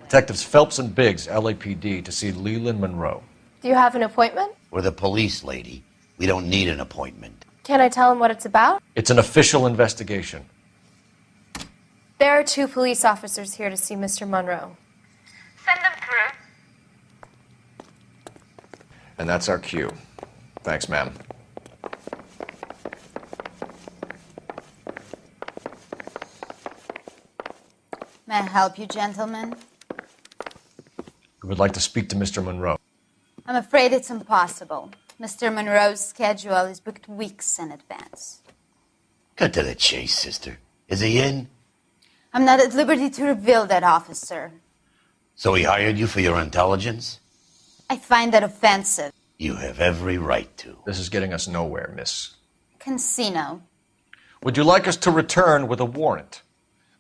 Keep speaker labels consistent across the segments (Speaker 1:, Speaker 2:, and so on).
Speaker 1: Detectives Phelps and Biggs, LAPD, to see Leland Monroe.
Speaker 2: Do you have an appointment?
Speaker 3: We're the police, lady. We don't need an appointment.
Speaker 2: Can I tell him what it's about?
Speaker 1: It's an official investigation.
Speaker 2: There are 2 police officers here to see Mr. Monroe.
Speaker 4: Send them through.
Speaker 1: And that's our cue. Thanks, ma'am.
Speaker 5: May I help you, gentlemen?
Speaker 1: We would like to speak to Mr. Monroe.
Speaker 5: I'm afraid it's impossible. Mr. Monroe's schedule is booked weeks in advance.
Speaker 3: Cut to the chase, sister. Is he in?
Speaker 5: I'm not at liberty to reveal that, officer.
Speaker 3: So he hired you for your intelligence?
Speaker 5: I find that offensive.
Speaker 3: You have every right to.
Speaker 1: This is getting us nowhere, miss.
Speaker 5: Casino.
Speaker 1: Would you like us to return with a warrant?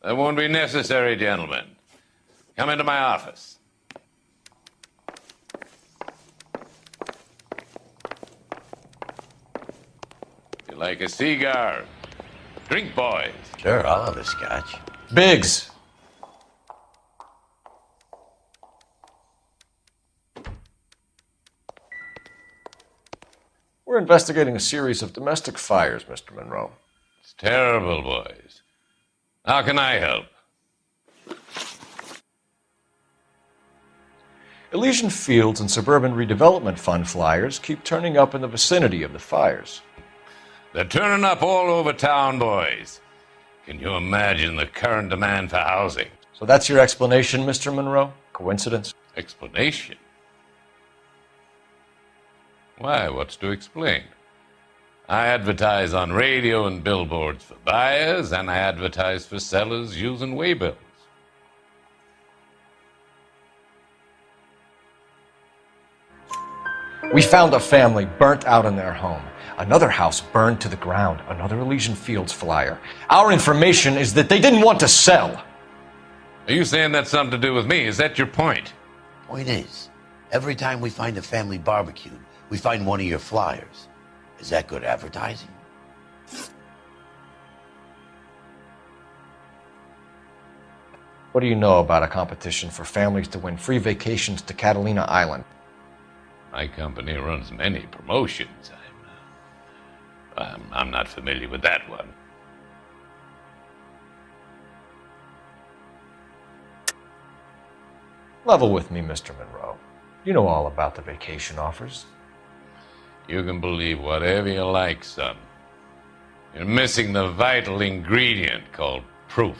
Speaker 6: That won't be necessary, gentlemen. Come into my office. You like a cigar? Drink, boys.
Speaker 3: Sure, I'll have a scotch.
Speaker 1: Biggs! We're investigating a series of domestic fires, Mr. Monroe.
Speaker 6: It's terrible, boys. How can I help?
Speaker 1: Elysian Fields and Suburban Redevelopment Fund flyers keep turning up in the vicinity of the fires.
Speaker 6: They're turning up all over town, boys. Can you imagine the current demand for housing?
Speaker 1: So that's your explanation, Mr. Monroe? Coincidence?
Speaker 6: Explanation? Why, what's to explain? I advertise on radio and billboards for buyers, and I advertise for sellers using waybills.
Speaker 1: We found a family burnt out in their home. Another house burned to the ground. Another Elysian Fields flyer. Our information is that they didn't want to sell.
Speaker 6: Are you saying that's something to do with me? Is that your point?
Speaker 3: Point is, every time we find a family barbecued, we find one of your flyers. Is that good advertising?
Speaker 1: What do you know about a competition for families to win free vacations to Catalina Island?
Speaker 6: My company runs many promotions. I'm not familiar with that one.
Speaker 1: Level with me, Mr. Monroe. You know all about the vacation offers.
Speaker 6: You can believe whatever you like, son. You're missing the vital ingredient called proof.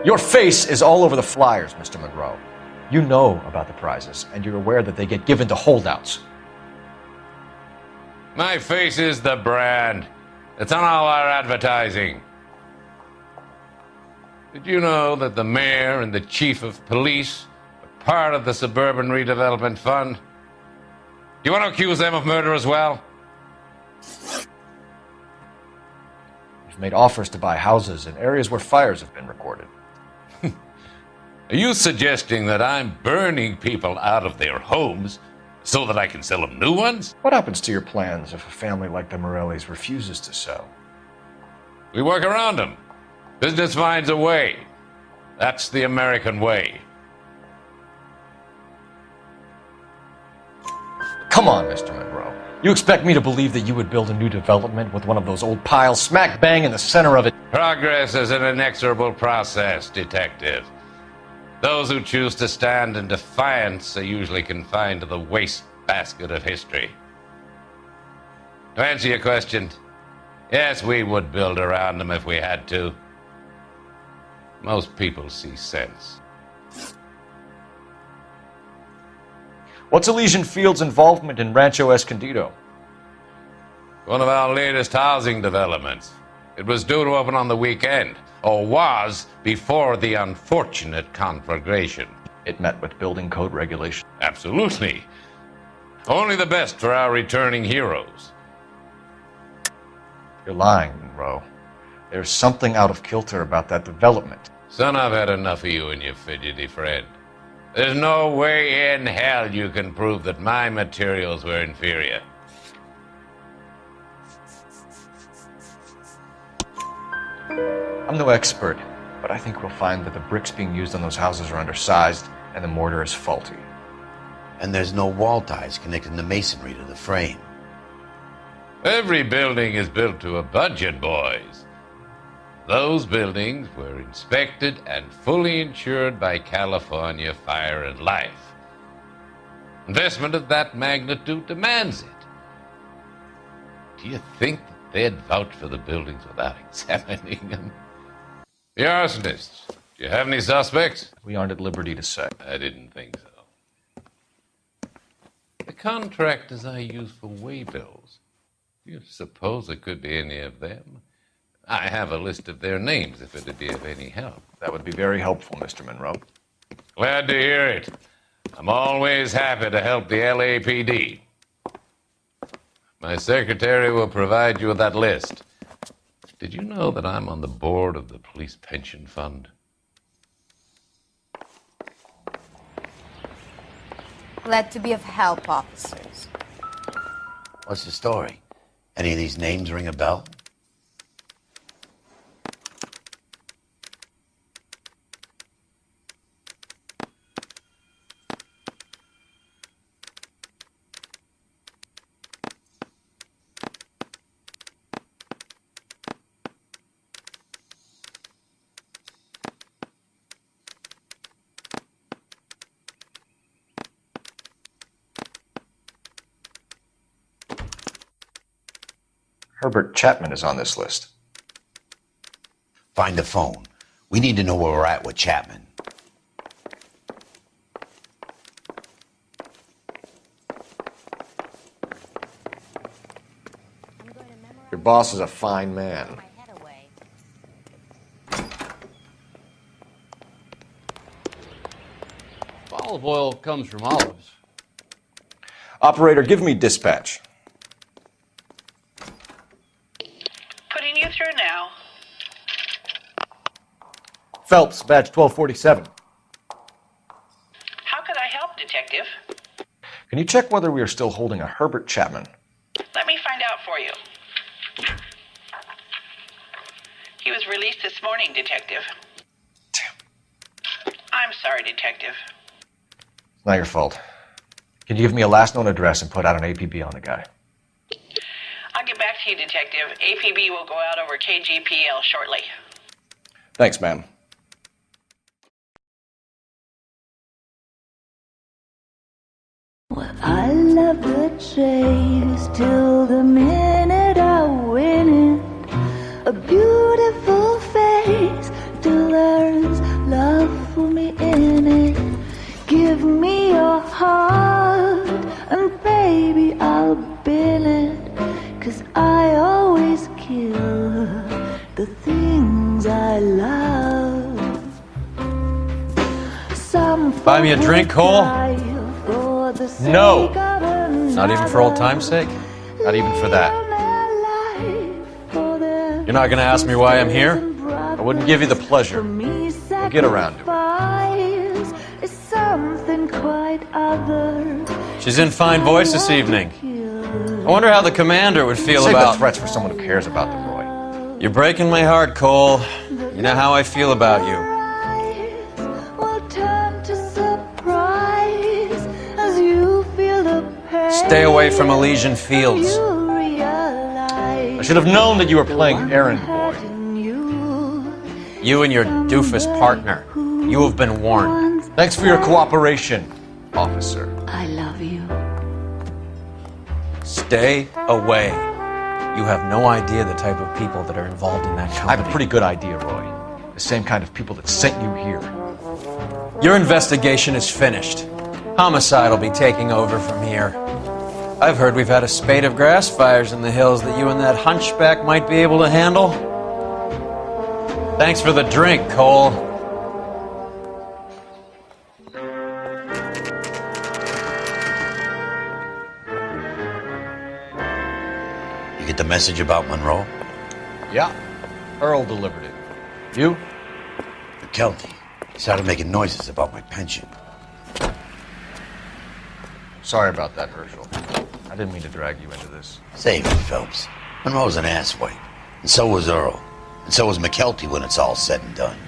Speaker 1: Your face is all over the flyers, Mr. Monroe. You know about the prizes, and you're aware that they get given to holdouts.
Speaker 6: My face is the brand. It's on all our advertising. Did you know that the mayor and the chief of police are part of the Suburban Redevelopment Fund? Do you want to accuse them of murder as well?
Speaker 1: You've made offers to buy houses in areas where fires have been recorded.
Speaker 6: Are you suggesting that I'm burning people out of their homes so that I can sell them new ones?
Speaker 1: What happens to your plans if a family like the Morellis refuses to sell?
Speaker 6: We work around them. Business finds a way. That's the American way.
Speaker 1: Come on, Mr. Monroe. You expect me to believe that you would build a new development with one of those old piles smack bang in the center of it?
Speaker 6: Progress is an inexorable process, detective. Those who choose to stand in defiance are usually confined to the wastebasket of history. To answer your question, yes, we would build around them if we had to. Most people see sense.
Speaker 1: What's Elysian Fields' involvement in Rancho Escondido?
Speaker 6: One of our latest housing developments. It was due to open on the weekend, or was before the unfortunate conflagration.
Speaker 1: It met with building code regulations.
Speaker 6: Absolutely. Only the best for our returning heroes.
Speaker 1: You're lying, Monroe. There's something out of kilter about that development.
Speaker 6: Son, I've had enough of you and your fidgety friend. There's no way in hell you can prove that my materials were inferior.
Speaker 1: I'm no expert, but I think we'll find that the bricks being used on those houses are undersized and the mortar is faulty.
Speaker 3: And there's no wall ties connecting the masonry to the frame.
Speaker 6: Every building is built to a budget, boys. Those buildings were inspected and fully insured by California Fire and Life. Investment of that magnitude demands it. Do you think that they'd vouch for the buildings without examining them? The arsonists, do you have any suspects?
Speaker 1: We aren't at liberty to say.
Speaker 6: I didn't think so. The contractors I use for waybills, do you suppose it could be any of them? I have a list of their names if it'd be of any help.
Speaker 1: That would be very helpful, Mr. Monroe.
Speaker 6: Glad to hear it. I'm always happy to help the LAPD. My secretary will provide you with that list. Did you know that I'm on the board of the police pension fund?
Speaker 5: Glad to be of help, officers.
Speaker 3: What's the story? Any of these names ring a bell?
Speaker 1: Herbert Chapman is on this list.
Speaker 3: Find the phone. We need to know where we're at with Chapman.
Speaker 1: Your boss is a fine man.
Speaker 7: Olive oil comes from olives.
Speaker 1: Operator, give me dispatch.
Speaker 4: Putting you through now.
Speaker 1: Phelps, badge 1247.
Speaker 4: How could I help, Detective?
Speaker 1: Can you check whether we are still holding a Herbert Chapman?
Speaker 4: Let me find out for you. He was released this morning, Detective.
Speaker 1: Damn.
Speaker 4: I'm sorry, Detective.
Speaker 1: It's not your fault. Can you give me a last known address and put out an APB on the guy?
Speaker 4: I'll get back to you, Detective. APB will go out over KGPL shortly.
Speaker 1: Thanks, ma'am.
Speaker 8: Well, I love the chase till the minute I win it. A beautiful face till there's love for me in it. Give me your heart and baby I'll bill it. 'Cause I always kill the things I love. Some
Speaker 7: Buy me a drink, Cole?
Speaker 1: No.
Speaker 7: Not even for old time's sake?
Speaker 1: Not even for that.
Speaker 7: You're not gonna ask me why I'm here?
Speaker 1: I wouldn't give you the pleasure. We'll get around to it.
Speaker 7: She's in fine voice this evening. I wonder how the commander would feel
Speaker 1: Save
Speaker 7: about...
Speaker 1: the threats for someone who cares about them, Roy.
Speaker 7: You're breaking my heart, Cole. You know how I feel about you. Stay away from Elysian Fields.
Speaker 1: I should have known that you were playing errand boy.
Speaker 7: You and your doofus partner. You have been warned.
Speaker 1: Thanks for your cooperation, officer.
Speaker 8: I love you.
Speaker 7: Stay away. You have no idea the type of people that are involved in that
Speaker 1: I
Speaker 7: company.
Speaker 1: have a pretty good idea, Roy. The same kind of people that sent you here.
Speaker 7: Your investigation is finished. Homicide will be taking over from here. I've heard we've had a spate of grass fires in the hills that you and that hunchback might be able to handle. Thanks for the drink, Cole.
Speaker 3: You get the message about Monroe?
Speaker 1: Yeah. Earl delivered it. You?
Speaker 3: McKelty. He started making noises about my pension.
Speaker 1: Sorry about that, Herschel. I didn't mean to drag you into this.
Speaker 3: Save it, Phelps. Monroe's an asswipe. And so was Earl. And so was McKelty when it's all said and done.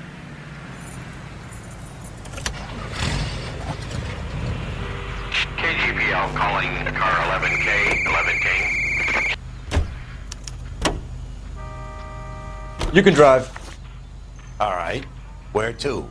Speaker 9: KGPL calling car 11K, 11K.
Speaker 1: You can drive.
Speaker 3: All right. Where to?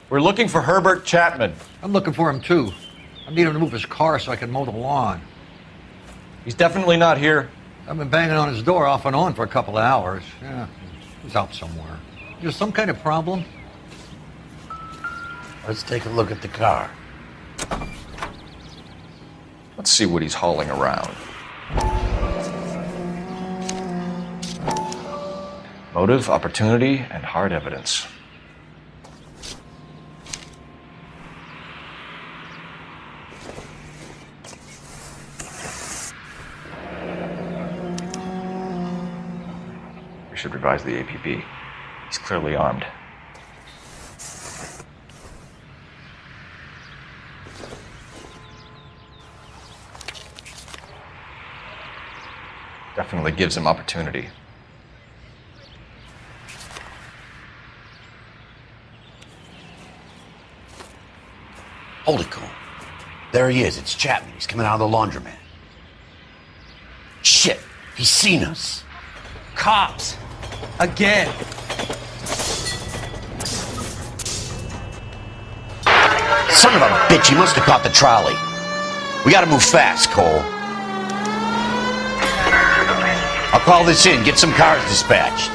Speaker 1: We're looking for Herbert Chapman.
Speaker 10: I'm looking for him, too. I need him to move his car so I can mow the lawn.
Speaker 1: He's definitely not here.
Speaker 10: I've been banging on his door off and on for a couple of hours. Yeah, he's out somewhere. There's some kind of problem?
Speaker 3: Let's take a look at the car.
Speaker 1: Let's see what he's hauling around. Motive, opportunity, and hard evidence. We should revise the APB. He's clearly armed. Definitely gives him opportunity.
Speaker 3: Hold it, Cole. There he is. It's Chapman. He's coming out of the laundromat. Shit. He's seen us.
Speaker 7: Cops! Again!
Speaker 3: Son of a bitch. He must have caught the trolley. We gotta move fast, Cole. I'll call this in. Get some cars dispatched.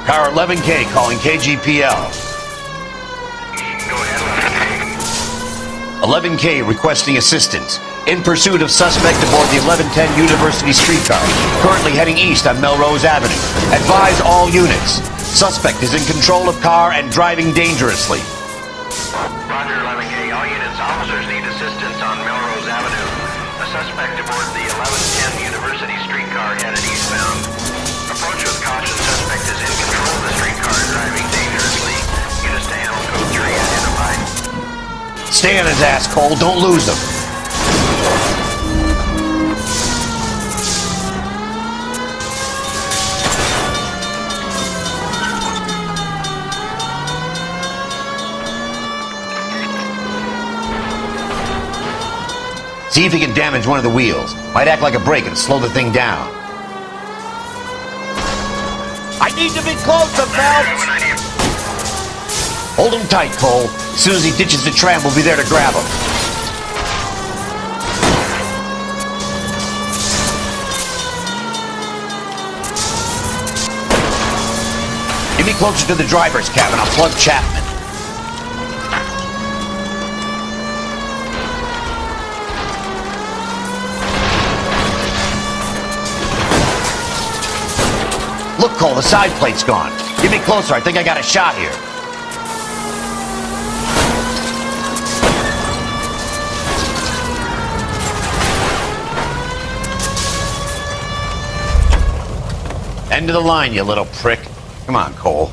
Speaker 3: Car 11K calling KGPL. 11K requesting assistance. In pursuit of suspect aboard the 1110 University streetcar. Currently heading east on Melrose Avenue. Advise all units. Suspect is in control of car and driving dangerously.
Speaker 9: Roger, 11K. All units, officers need assistance on Melrose Avenue. A suspect aboard the 1110 University streetcar headed eastbound. Approach with caution. Suspect is in control of the streetcar, driving dangerously. Units to handle code 3 identified.
Speaker 3: Stay on his ass, Cole. Don't lose him. See if he can damage one of the wheels. Might act like a brake and slow the thing down. I need to be closer, Phelps! Hold him tight, Cole. As soon as he ditches the tram, we'll be there to grab him. Get me closer to the driver's cabin. I'll plug Chapman. Look, Cole, the side plate's gone. Get me closer. I think I got a shot here. End of the line, you little prick. Come on, Cole.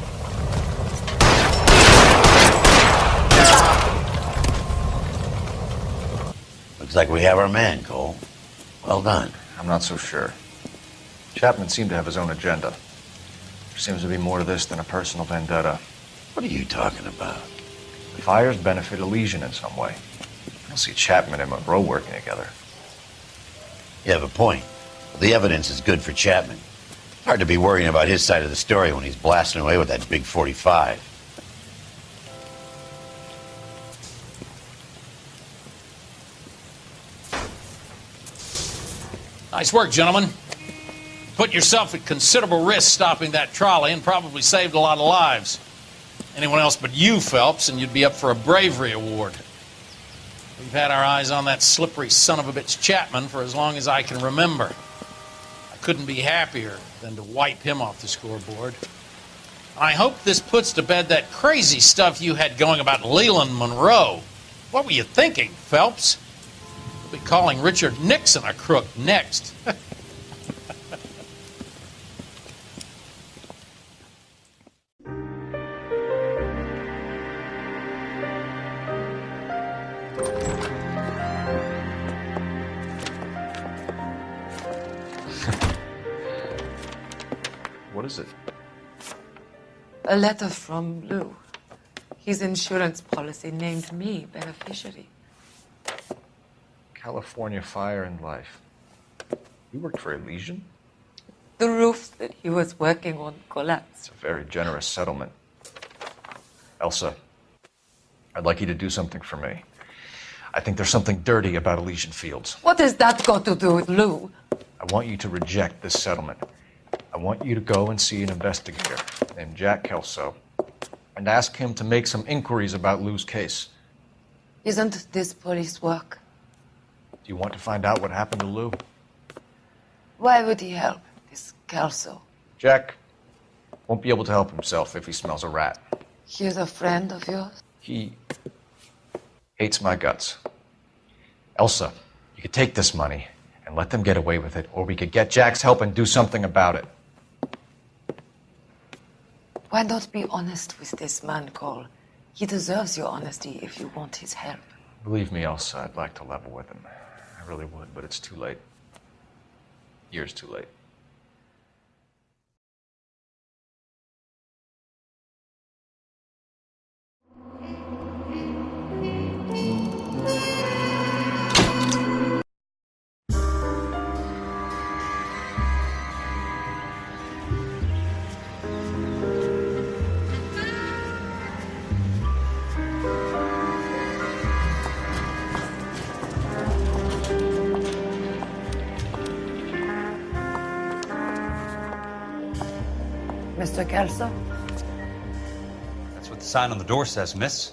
Speaker 3: Looks like we have our man, Cole. Well done.
Speaker 1: I'm not so sure. Chapman seemed to have his own agenda. There seems to be more to this than a personal vendetta.
Speaker 3: What are you talking about?
Speaker 1: The fires benefit Elysian in some way. I don't see Chapman and Monroe working together.
Speaker 3: You have a point. The evidence is good for Chapman. Hard to be worrying about his side of the story when he's blasting away with that big 45.
Speaker 11: Nice work, gentlemen. Put yourself at considerable risk stopping that trolley and probably saved a lot of lives. Anyone else but you, Phelps, and you'd be up for a bravery award. We've had our eyes on that slippery son of a bitch Chapman for as long as I can remember. I couldn't be happier than to wipe him off the scoreboard. I hope this puts to bed that crazy stuff you had going about Leland Monroe. What were you thinking, Phelps? We'll be calling Richard Nixon a crook next.
Speaker 1: What is it?
Speaker 12: A letter from Lou. His insurance policy named me beneficiary.
Speaker 1: California Fire and Life. You worked for Elysian?
Speaker 12: The roof that he was working on collapsed.
Speaker 1: It's a very generous settlement. Elsa, I'd like you to do something for me. I think there's something dirty about Elysian Fields.
Speaker 12: What has that got to do with Lou?
Speaker 1: I want you to reject this settlement. I want you to go and see an investigator named Jack Kelso and ask him to make some inquiries about Lou's case.
Speaker 12: Isn't this police work?
Speaker 1: Do you want to find out what happened to Lou?
Speaker 12: Why would he help, this Kelso?
Speaker 1: Jack won't be able to help himself if he smells a rat.
Speaker 12: He's a friend of yours?
Speaker 1: He hates my guts. Elsa, you could take this money and let them get away with it, or we could get Jack's help and do something about it.
Speaker 12: Why not be honest with this man, Cole? He deserves your honesty if you want his help.
Speaker 1: Believe me, Elsa, I'd like to level with him. I really would, but it's too late. Years too late.
Speaker 12: Mr. Kelso?
Speaker 13: That's what the sign on the door says, miss.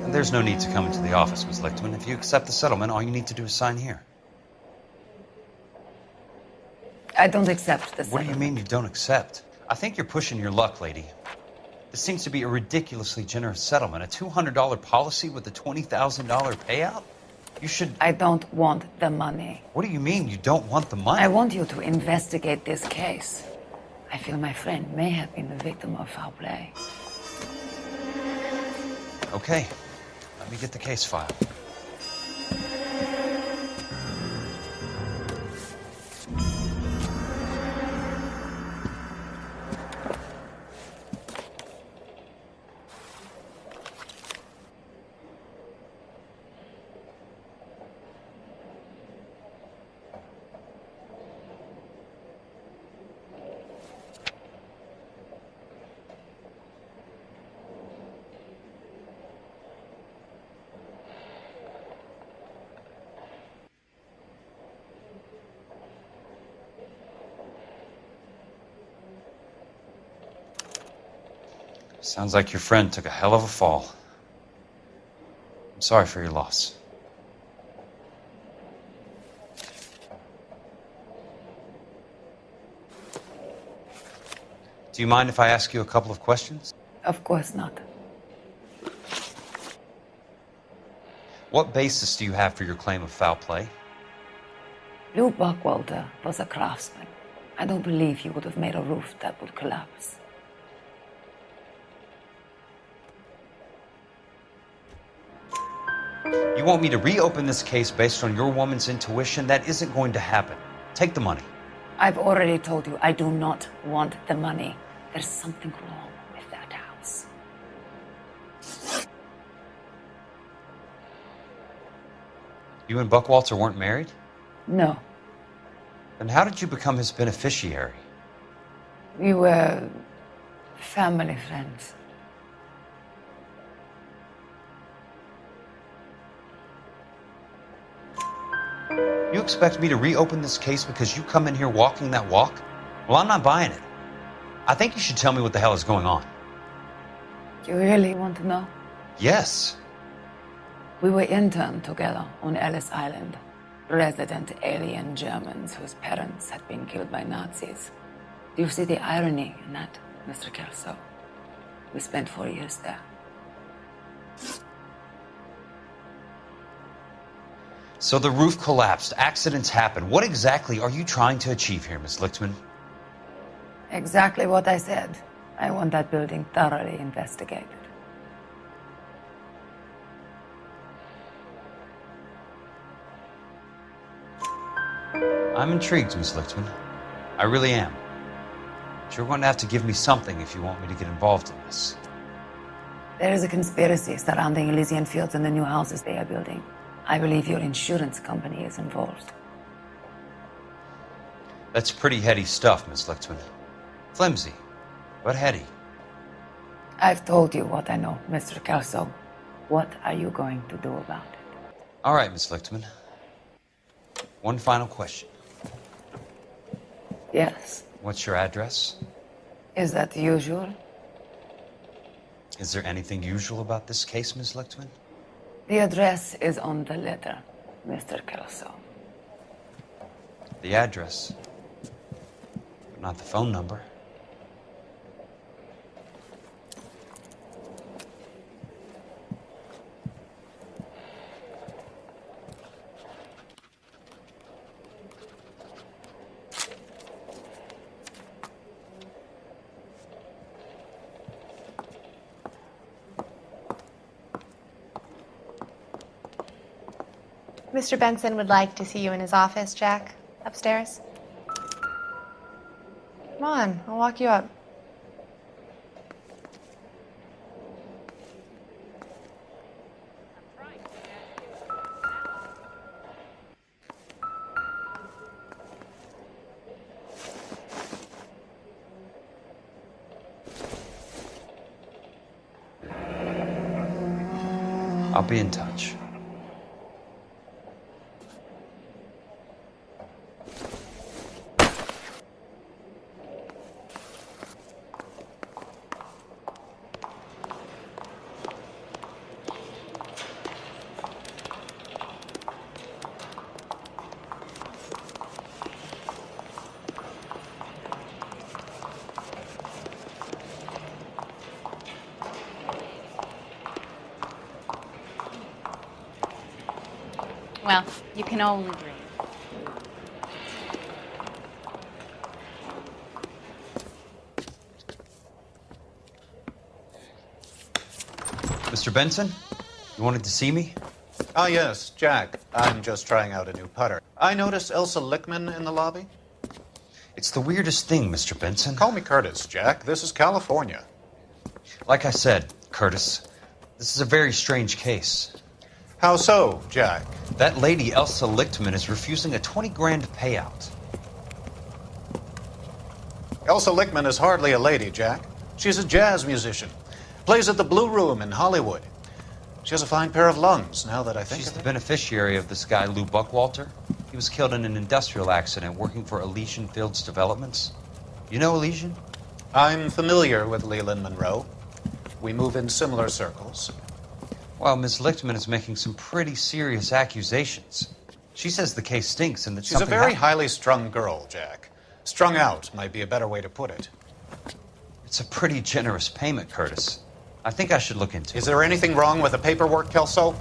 Speaker 13: There's no need to come into the office, Miss Lichtman. If you accept the settlement, all you need to do is sign here.
Speaker 12: I don't accept the
Speaker 13: What do you mean you don't accept? I think you're pushing your luck, lady. This seems to be a ridiculously generous settlement. A $200 policy with a $20,000 payout? You should...
Speaker 12: I don't want the money.
Speaker 13: What do you mean you don't want the money?
Speaker 12: I want you to investigate this case. I feel my friend may have been the victim of foul play.
Speaker 13: Okay. Let me get the case file. Sounds like your friend took a hell of a fall. I'm sorry for your loss. Do you mind if I ask you a couple of questions?
Speaker 12: Of course not.
Speaker 13: What basis do you have for your claim of foul play?
Speaker 12: Lou Buckwalter was a craftsman. I don't believe he would have made a roof that would collapse.
Speaker 13: You want me to reopen this case based on your woman's intuition? That isn't going to happen. Take the money.
Speaker 12: I've already told you I do not want the money. There's something wrong with that house.
Speaker 13: You and Buckwalter weren't married?
Speaker 12: No.
Speaker 13: Then how did you become his beneficiary?
Speaker 12: We were family friends.
Speaker 13: You expect me to reopen this case because you come in here walking that walk? Well, I'm not buying it. I think you should tell me what the hell is going on.
Speaker 12: You really want to know?
Speaker 13: Yes.
Speaker 12: We were interned together on Ellis Island. Resident alien Germans whose parents had been killed by Nazis. Do you see the irony in that, Mr. Kelso? We spent 4 years there.
Speaker 13: So the roof collapsed, accidents happened. What exactly are you trying to achieve here, Miss Lichtman?
Speaker 12: Exactly what I said. I want that building thoroughly investigated.
Speaker 13: I'm intrigued, Miss Lichtman. I really am. But you're going to have to give me something if you want me to get involved in this.
Speaker 12: There is a conspiracy surrounding Elysian Fields and the new houses they are building. I believe your insurance company is involved.
Speaker 13: That's pretty heady stuff, Miss Lichtman. Flimsy, but heady.
Speaker 12: I've told you what I know, Mr. Kelso. What are you going to do about it?
Speaker 13: All right, Miss Lichtman. One final question.
Speaker 12: Yes.
Speaker 13: What's your address?
Speaker 12: Is that usual?
Speaker 13: Is there anything usual about this case, Miss Lichtman?
Speaker 12: The address is on the letter, Mr. Kelso.
Speaker 13: The address, but not the phone number.
Speaker 2: Mr. Benson would like to see you in his office, Jack. Upstairs. Come on, I'll walk you up.
Speaker 13: I'll be in touch.
Speaker 5: Well, you can only dream.
Speaker 13: Mr. Benson, you wanted to see me?
Speaker 14: Ah, yes, Jack. I'm just trying out a new putter. I noticed Elsa Lichtman in the lobby.
Speaker 13: It's the weirdest thing, Mr. Benson.
Speaker 14: Call me Curtis, Jack. This is California.
Speaker 13: Like I said, Curtis, this is a very strange case.
Speaker 14: How so, Jack?
Speaker 13: That lady, Elsa Lichtman, is refusing a 20 grand payout.
Speaker 14: Elsa Lichtman is hardly a lady, Jack. She's a jazz musician. Plays at the Blue Room in Hollywood. She has a fine pair of lungs, now that I think
Speaker 13: She's
Speaker 14: of
Speaker 13: the
Speaker 14: it.
Speaker 13: beneficiary of this guy, Lou Buckwalter. He was killed in an industrial accident working for Elysian Fields Developments. You know Elysian?
Speaker 14: I'm familiar with Leland Monroe. We move in similar circles.
Speaker 13: Well, Miss Lichtman is making some pretty serious accusations. She says the case stinks and that
Speaker 14: She's a very highly strung girl, Jack. Strung out might be a better way to put it.
Speaker 13: It's a pretty generous payment, Curtis. I think I should look into it.
Speaker 14: Is there anything wrong with the paperwork, Kelso?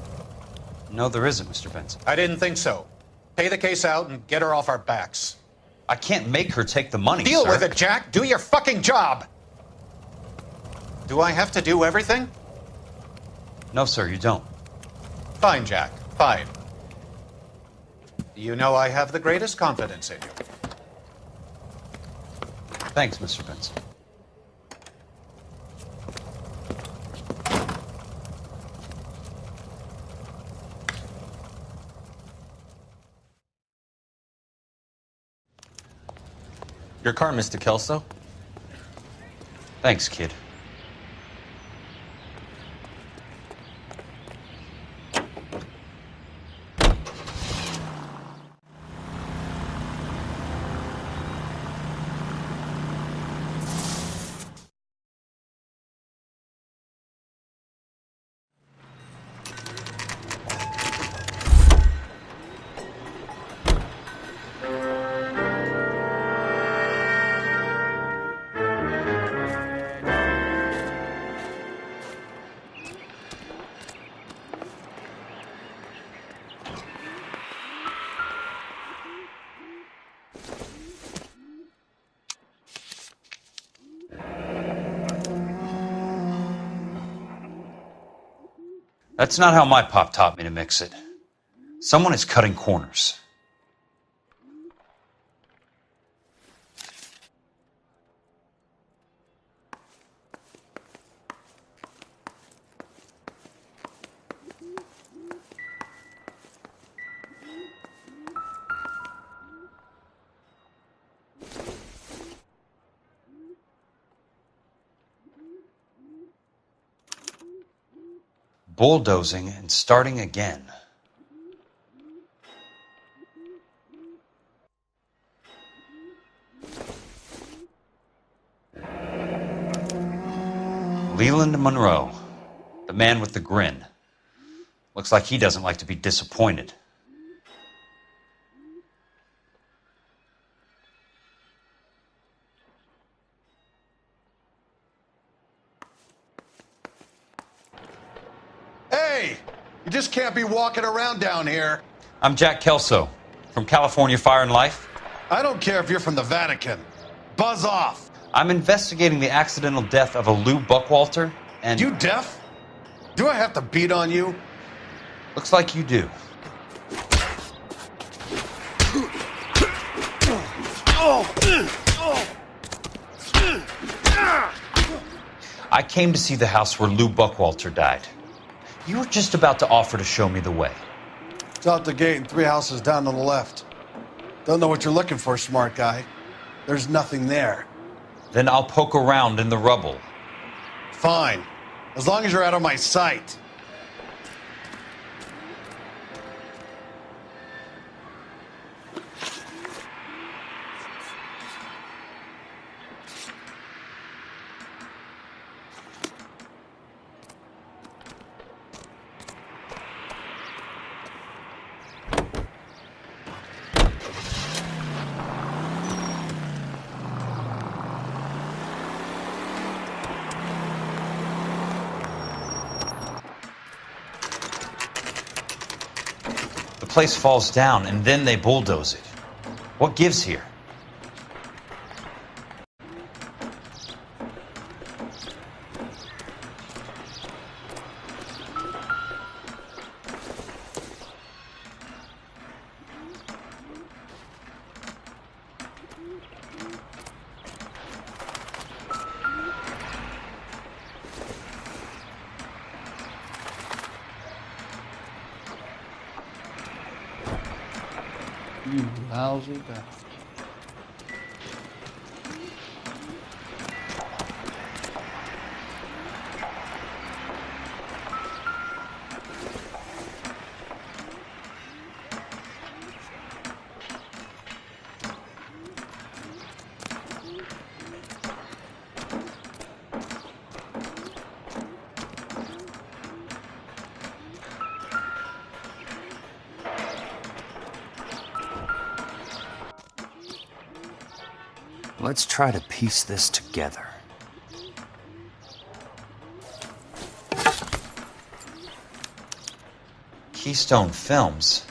Speaker 13: No, there isn't, Mr. Benson.
Speaker 14: I didn't think so. Pay the case out and get her off our backs.
Speaker 13: I can't make her take the money,
Speaker 14: Deal
Speaker 13: sir.
Speaker 14: with it, Jack. Do your fucking job. Do I have to do everything?
Speaker 13: No, sir, you don't.
Speaker 14: Fine, Jack. Fine. You know I have the greatest confidence in you.
Speaker 13: Thanks, Mr. Benson.
Speaker 15: Your car, Mr. Kelso.
Speaker 13: Thanks, kid. That's not how my pop taught me to mix it. Someone is cutting corners. Bulldozing and starting again. Leland Monroe, the man with the grin. Looks like he doesn't like to be disappointed.
Speaker 16: Hey! You just can't be walking around down here.
Speaker 13: I'm Jack Kelso, from California Fire and Life.
Speaker 16: I don't care if you're from the Vatican. Buzz off!
Speaker 13: I'm investigating the accidental death of a Lou Buckwalter, and...
Speaker 16: You deaf? Do I have to beat on you?
Speaker 13: Looks like you do. I came to see the house where Lou Buckwalter died. You were just about to offer to show me the way.
Speaker 16: It's out the gate and 3 houses down on the left. Don't know what you're looking for, smart guy. There's nothing there.
Speaker 13: Then I'll poke around in the rubble.
Speaker 16: Fine. As long as you're out of my sight.
Speaker 13: The place falls down, and then they bulldoze it. What gives here?
Speaker 16: You lousy bastard.
Speaker 3: Let's try to piece this together.
Speaker 13: Keystone Films?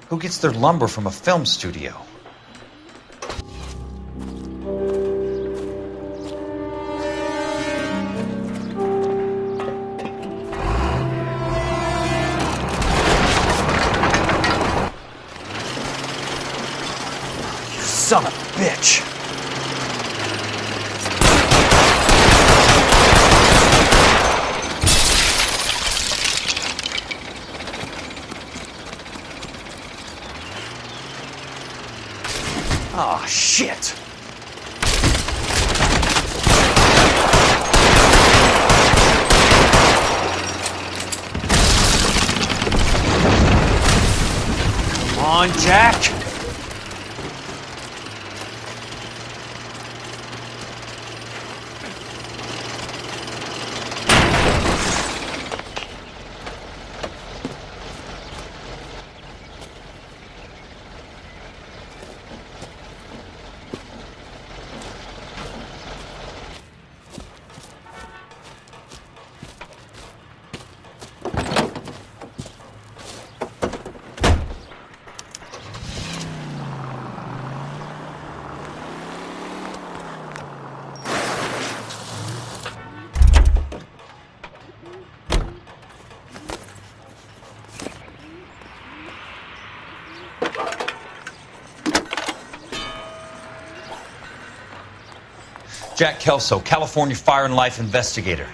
Speaker 13: Who gets their lumber from a film studio?
Speaker 3: You son of a bitch! Ah, shit! Come on, Jack!
Speaker 13: Jack Kelso, California Fire and Life investigator.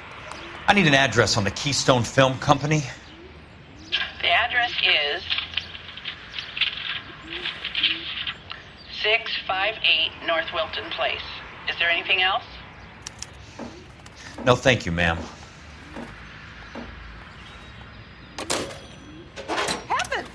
Speaker 13: I need an address on the Keystone Film Company.
Speaker 4: The address is 658 North Wilton Place. Is there anything else?
Speaker 13: No, thank you, ma'am.
Speaker 17: Heavens!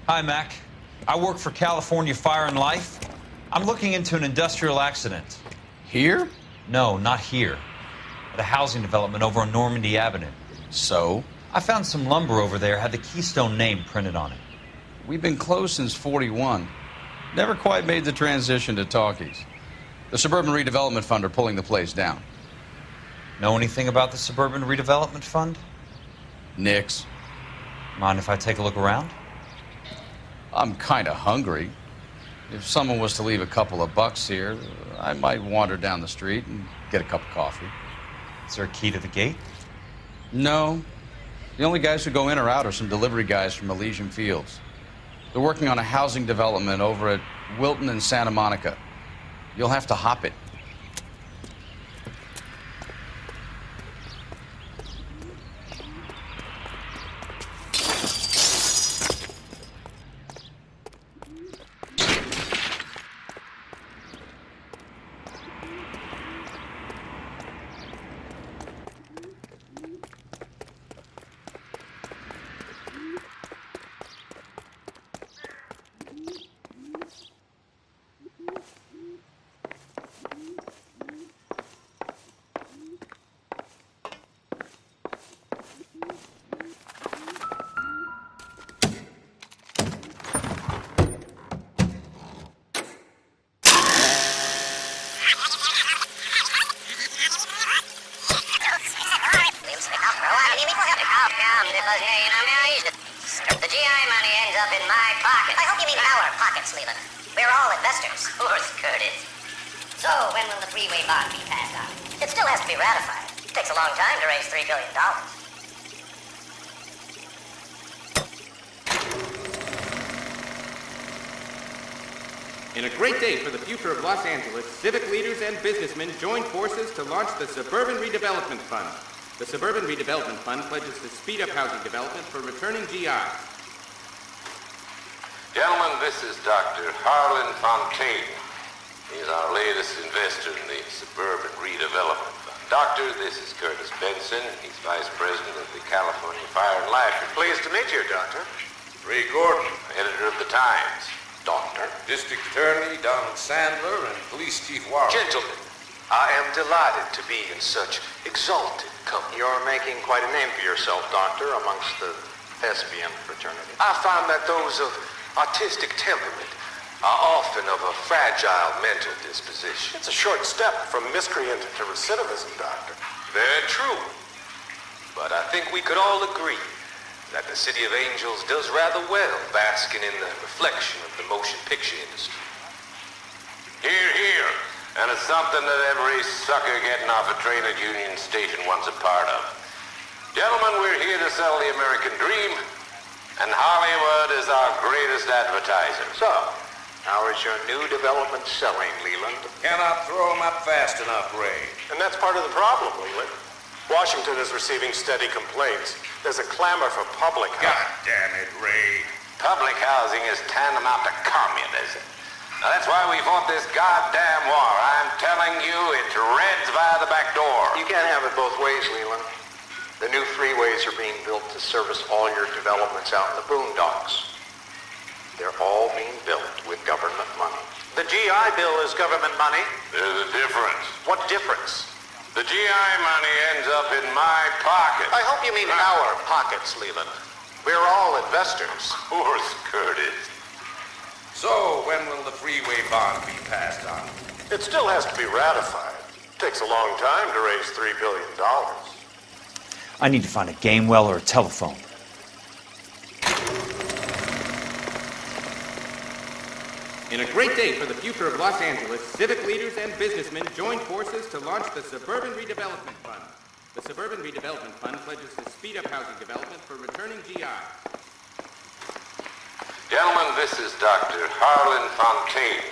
Speaker 13: Hi, Mac. I work for California Fire and Life. I'm looking into an industrial accident.
Speaker 15: Here?
Speaker 13: No, not here. At a housing development over on Normandy Avenue.
Speaker 15: So?
Speaker 13: I found some lumber over there, had the Keystone name printed on it.
Speaker 15: We've been closed since 41. Never quite made the transition to talkies. The Suburban Redevelopment Fund are pulling the place down.
Speaker 13: Know anything about the Suburban Redevelopment Fund?
Speaker 15: Nix.
Speaker 13: Mind if I take a look around?
Speaker 15: I'm kind of hungry. If someone was to leave a couple of bucks here, I might wander down the street and get a cup of coffee.
Speaker 13: Is there a key to the gate?
Speaker 15: No. The only guys who go in or out are some delivery guys from Elysian Fields. They're working on a housing development over at Wilton and Santa Monica. You'll have to hop it.
Speaker 18: The GI money ends up in my pocket. I hope you mean our pockets, Leland. We're all investors. Of course, Curtis. So, when will the freeway bond be passed on? It still has to be ratified. It takes a long time to raise $3 billion.
Speaker 19: In a great day for the future of Los Angeles, civic leaders and businessmen joined forces to launch the Suburban Redevelopment Fund. The Suburban Redevelopment Fund pledges to speed up housing development for returning GIs.
Speaker 6: Gentlemen, this is Dr. Harlan Fontaine. He's our latest investor in the Suburban Redevelopment Fund. Doctor, this is Curtis Benson. He's Vice President of the California Fire and Life.
Speaker 9: Pleased to meet you, Doctor.
Speaker 6: Ray Gordon, editor of the Times.
Speaker 9: Doctor.
Speaker 6: District Attorney Donald Sandler and Police Chief Warren.
Speaker 9: Gentlemen, I am delighted to be in such exalted company. You're making quite a name for yourself, Doctor, amongst the thespian fraternity. I find that those of artistic temperament are often of a fragile mental disposition. It's a short step from miscreant to recidivism, Doctor.
Speaker 6: Very true. But I think we could all agree that the City of Angels does rather well basking in the reflection of the motion picture industry. Hear, hear. And it's something that every sucker getting off a train at Union Station wants a part of. Gentlemen, we're here to sell the American dream, and Hollywood is our greatest advertiser.
Speaker 9: So, how is your new development selling, Leland?
Speaker 6: Cannot throw them up fast enough, Ray.
Speaker 9: And that's part of the problem, Leland. Washington is receiving steady complaints. There's a clamor for public housing.
Speaker 6: God damn it, Ray. Public housing is tantamount to communism. Now, that's why we fought this goddamn war. I'm telling you, it's Reds via the back door.
Speaker 9: You can't have it both ways, Leland. The new freeways are being built to service all your developments out in the boondocks. They're all being built with government money. The GI Bill is government money.
Speaker 6: There's a difference.
Speaker 9: What difference?
Speaker 6: The GI money ends up in my pocket.
Speaker 9: I hope you mean our pockets, Leland. We're all investors.
Speaker 6: Of course, Curtis.
Speaker 17: So, when will the freeway bond be passed on?
Speaker 20: It still has to be ratified. Takes a long time to raise $3 billion.
Speaker 13: I need to find a game well or a telephone.
Speaker 19: In a great day for the future of Los Angeles, civic leaders and businessmen joined forces to launch the Suburban Redevelopment Fund. The Suburban Redevelopment Fund pledges to speed up housing development for returning GI.
Speaker 17: Gentlemen, this is Dr. Harlan Fontaine.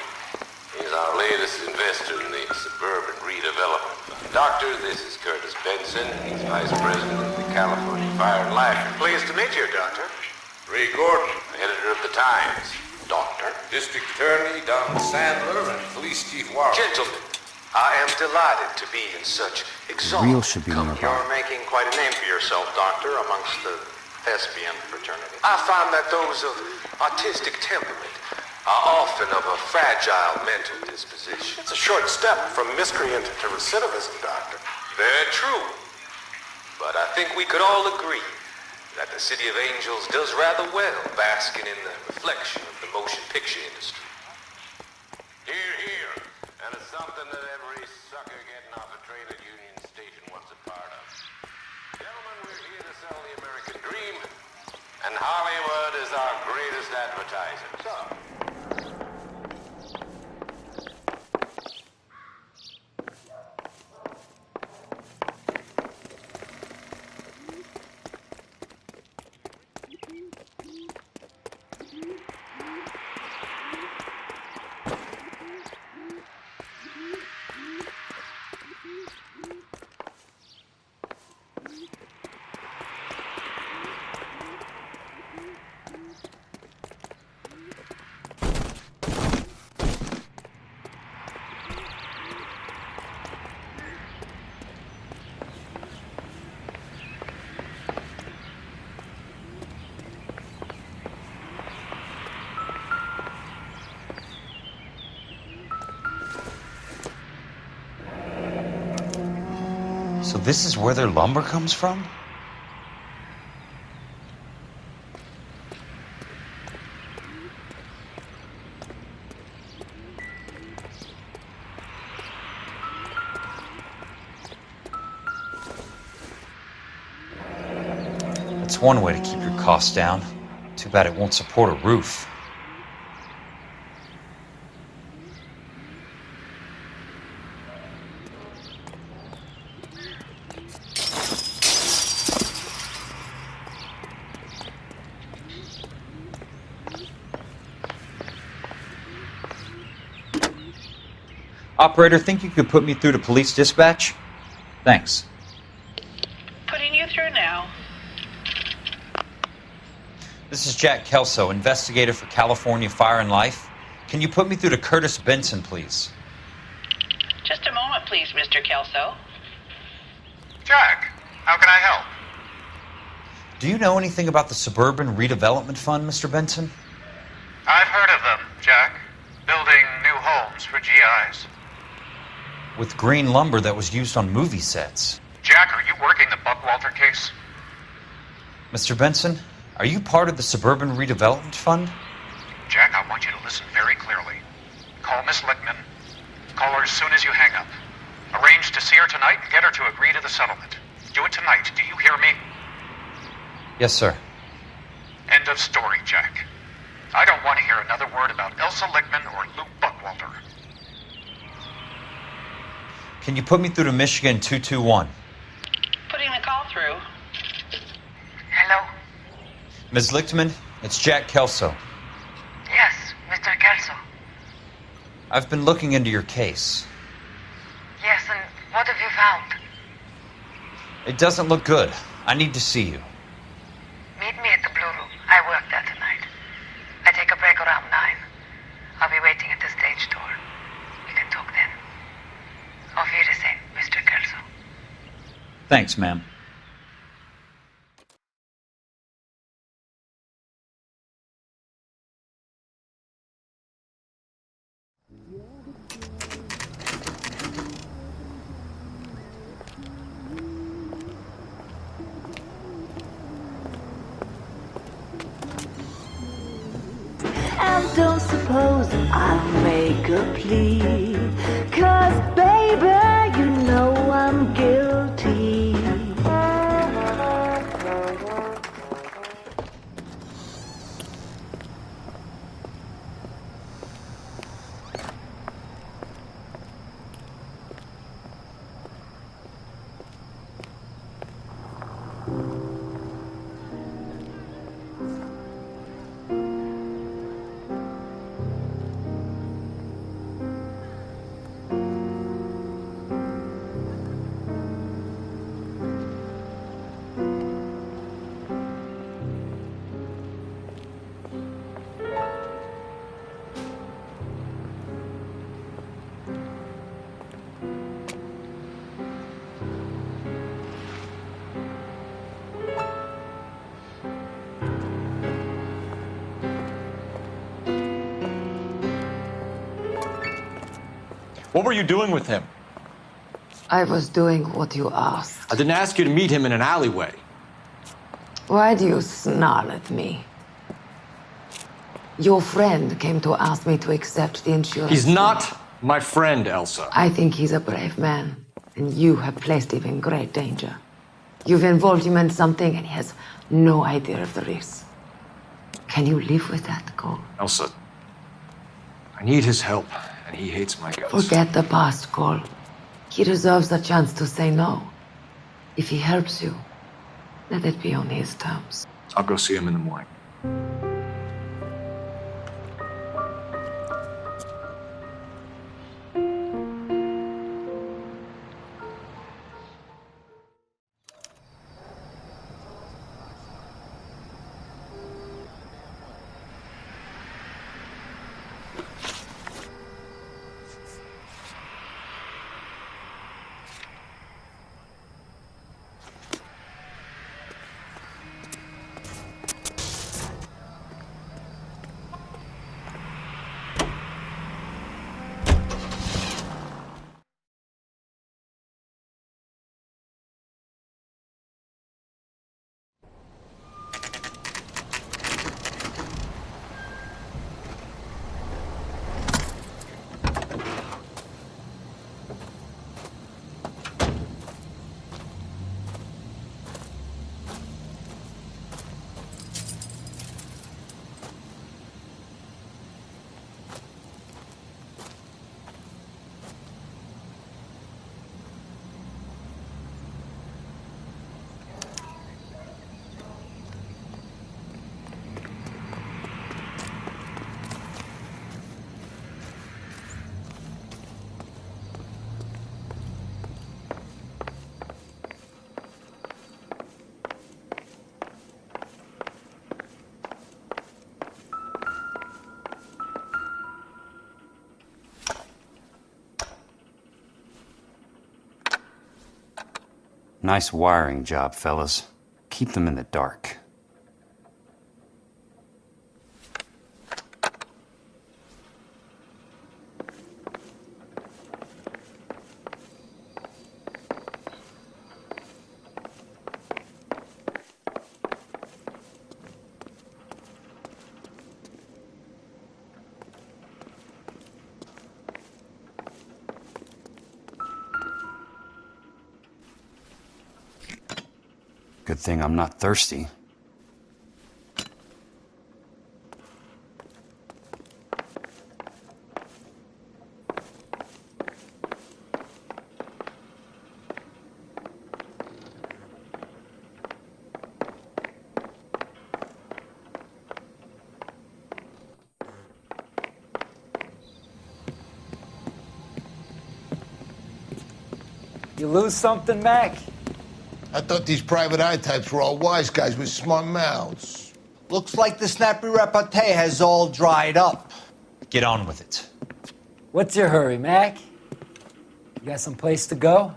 Speaker 17: He's our latest investor in the Suburban Redevelopment Fund. Doctor, this is Curtis Benson. He's Vice President of the California Fire and Life.
Speaker 20: Pleased to meet you, Doctor.
Speaker 17: Ray Gordon, editor of the Times. Doctor. District Attorney Don Sandler and Police Chief Warren.
Speaker 20: Gentlemen, I am delighted to be in such exalted
Speaker 13: Real should be
Speaker 20: company.
Speaker 13: nearby.
Speaker 20: You're making quite a name for yourself, Doctor, amongst the thespian fraternity. I find that those of artistic temperament are often of a fragile mental disposition. It's a short step from miscreant to recidivism, Doctor.
Speaker 17: Very true. But I think we could all agree that the City of Angels does rather well basking in the reflection of the motion picture industry. Hear, hear. And it's something that every sucker getting off a train at Union Station wants a part of. Gentlemen, we're here to sell the American dream, and Hollywood is our greatest advertiser. So,
Speaker 13: So this is where their lumber comes from? That's one way to keep your costs down. Too bad it won't support a roof. Operator, think you could put me through to police dispatch? Thanks.
Speaker 4: Putting you through now.
Speaker 13: This is Jack Kelso, investigator for California Fire and Life. Can you put me through to Curtis Benson, please?
Speaker 4: Just a moment, please, Mr. Kelso.
Speaker 20: Jack, how can I help?
Speaker 13: Do you know anything about the Suburban Redevelopment Fund, Mr. Benson?
Speaker 20: I've heard of them, Jack. Building new homes for GIs.
Speaker 13: With green lumber that was used on movie sets.
Speaker 20: Jack, are you working the Buckwalter case?
Speaker 13: Mr. Benson, are you part of the Suburban Redevelopment Fund?
Speaker 20: Jack, I want you to listen very clearly. Call Miss Lickman. Call her as soon as you hang up. Arrange to see her tonight and get her to agree to the settlement. Do it tonight. Do you hear me?
Speaker 13: Yes, sir.
Speaker 20: End of story, Jack. I don't want to hear another word about Elsa Lickman or Luke Buckwalter.
Speaker 13: Can you put me through to Michigan 221?
Speaker 4: Putting the call through.
Speaker 21: Hello?
Speaker 13: Ms. Lichtman, it's Jack Kelso.
Speaker 21: Yes, Mr. Kelso.
Speaker 13: I've been looking into your case.
Speaker 21: Yes, and what have you found?
Speaker 13: It doesn't look good. I need to see you.
Speaker 21: Meet me at the Blue Room. I work there tonight. I take a break around 9. I'll be waiting at the stage door. We can talk then. Auf Wiedersehen, Mr. Kelso.
Speaker 13: Thanks, ma'am.
Speaker 8: I Now don't suppose I'll make a plea, 'cause baby, you know I'm guilty.
Speaker 1: What were you doing with him?
Speaker 12: I was doing what you asked.
Speaker 1: I didn't ask you to meet him in an alleyway.
Speaker 12: Why do you snarl at me? Your friend came to ask me to accept the insurance.
Speaker 1: He's not my friend, Elsa.
Speaker 12: I think he's a brave man, and you have placed him in great danger. You've involved him in something, and he has no idea of the risk. Can you live with that, Cole?
Speaker 1: Elsa, I need his help, and he hates my guts.
Speaker 12: Forget the past, Cole. He deserves a chance to say no. If he helps you, let it be on his terms.
Speaker 1: I'll go see him in the morning.
Speaker 13: Nice wiring job, fellas. Keep them in the dark. Good thing I'm not thirsty.
Speaker 10: You lose something, Mac?
Speaker 22: I thought these private eye types were all wise guys with smart mouths.
Speaker 23: Looks like the snappy repartee has all dried up.
Speaker 13: Get on with it.
Speaker 10: What's your hurry, Mac? You got some place to go?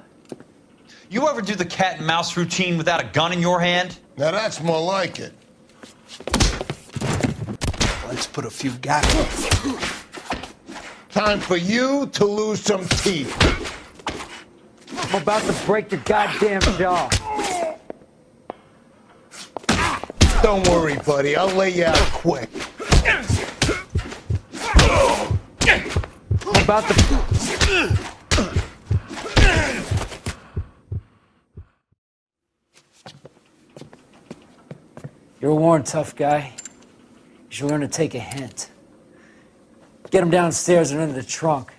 Speaker 13: You ever do the cat and mouse routine without a gun in your hand?
Speaker 22: Now that's more like it.
Speaker 23: Let's put a few gaps.
Speaker 22: Time for you to lose some teeth.
Speaker 10: I'm about to break your goddamn jaw.
Speaker 22: Don't worry, buddy. I'll lay you out quick.
Speaker 10: about the... You're a worn, tough guy. You should learn to take a hint. Get him downstairs and into the trunk.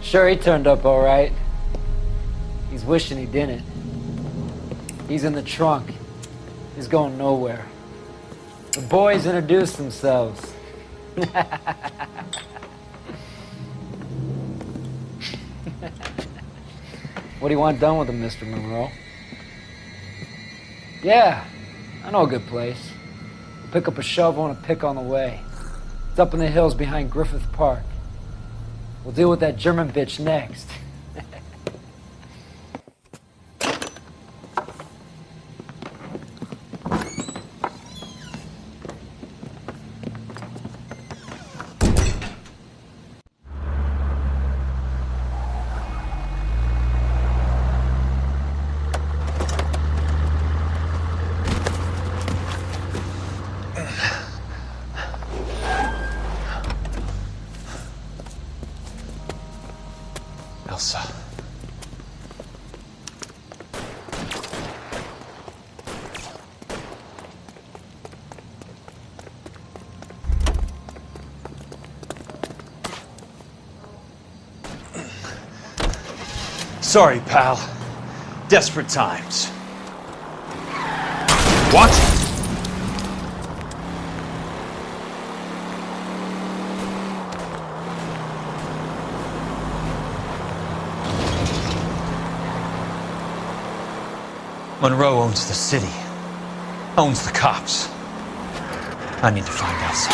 Speaker 10: Sure, he turned up all right. He's wishing he didn't. He's in the trunk. He's going nowhere. The boys introduced themselves. What do you want done with him, Mr. Monroe? Yeah, I know a good place. We'll pick up a shovel and a pick on the way. It's up in the hills behind Griffith Park. We'll deal with that German bitch next.
Speaker 13: Elsa.
Speaker 2: Sorry, pal. Desperate times.
Speaker 3: What?
Speaker 2: Monroe owns the city. Owns the cops. I need to find Elsa.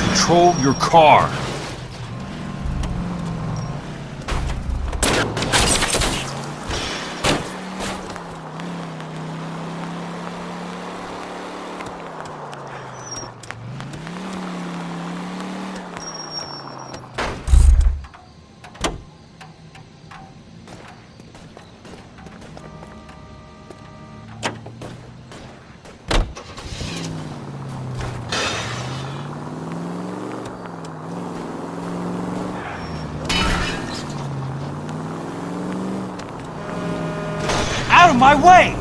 Speaker 3: Control your car.
Speaker 2: Out of my way!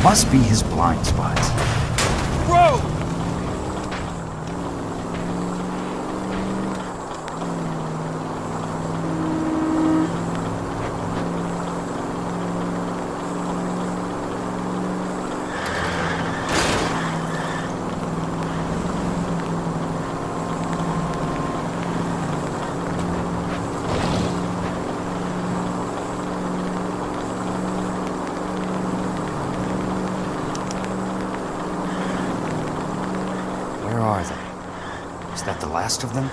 Speaker 2: Must be his blind spots. Bro! the last of them?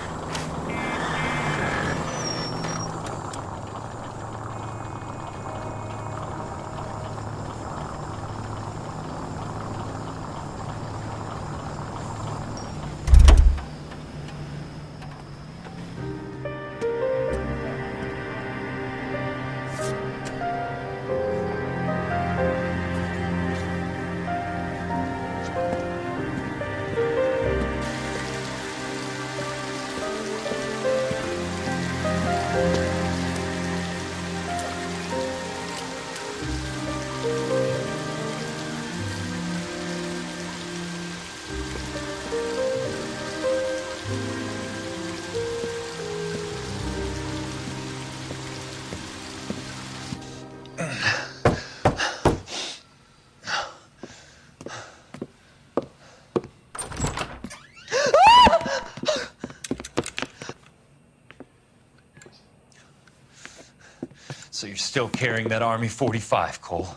Speaker 2: So you're still carrying that Army 45, Cole?